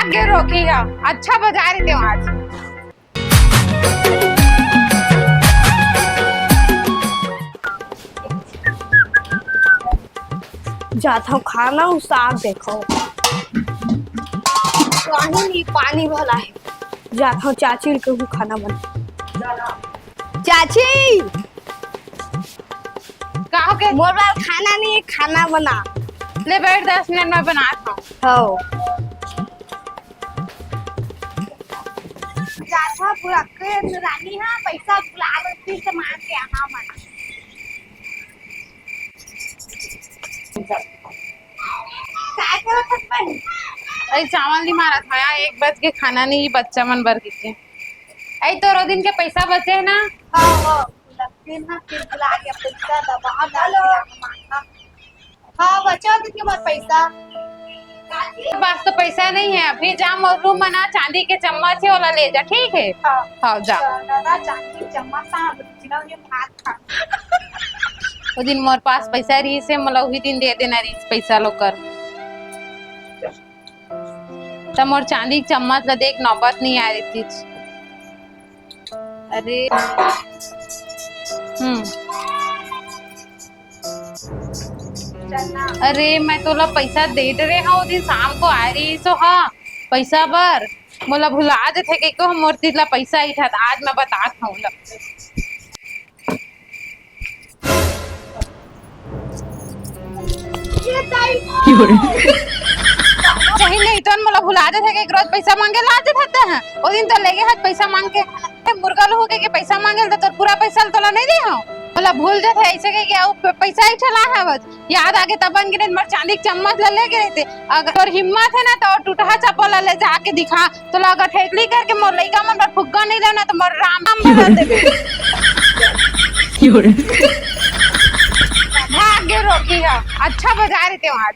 भाग्य रोकेगा। अच्छा बजा रहे थे आज। जाता हूँ खाना हूँ, साग देखो पानी नहीं, पानी वाला है। जाता हूँ चाची को भी खाना बना। चाची कहो के मोर बार खाना नहीं है, खाना बना। ले बैठ, 10 मिनट में बनाता हूँ। हो जाता पूरा रानी हाँ पैसा बुला देती से मार के आना मना। अरे चावल नहीं मारा था यार, 1 बज के खाना नहीं, बच्चा मन बर के आई तो रो दिन के पैसा बचे है ना। हाँ लगते ना फिर बुला के पैसा दबा डालो। हाँ बचा दिन के बाद पैसा पास तो पैसा नहीं है, अभी जा मोर रूम बना, चांदी के चम्मच है वाला ले जा, ठीक है। हाँ जा। चांदी चम्मच भात खा वो दिन मोर पास पैसा रही से मतलब वही दिन दे देना रही पैसा लोग कर। तब मोर चांदी के चम्मच ला देख नौबत नहीं आ रही थी। अरे अरे मैं तोला पैसा दे दे रहे हाँ, दिन शाम को आ रही सो हाँ पैसा बर मोला भुला देते कि को मोर तिला पैसा ही था, आज मैं बतात हूँ। सही नहीं तो मोला भुला देते कि रोज पैसा मांगे ला देते हैं। वो दिन तो लेगे हाथ पैसा मांग के मुर्गा लोग के पैसा मांगे तो पूरा पैसा तोला नहीं दे हाँ, बोला भूल जाते ऐसे के क्या पैसा ही चला है बस याद आगे तब बन गिरे मर चांदी के चम्मच ले गए थे। अगर तोर हिम्मत है ना तो टूटा चप्पल ले जाके दिखा तो लगा ठेकली करके मोर लइका मन पर फुग्गा नहीं लेना तो मोर राम नाम बदल देबे। भाग्य रोकेगा। अच्छा बजा रहे थे आज।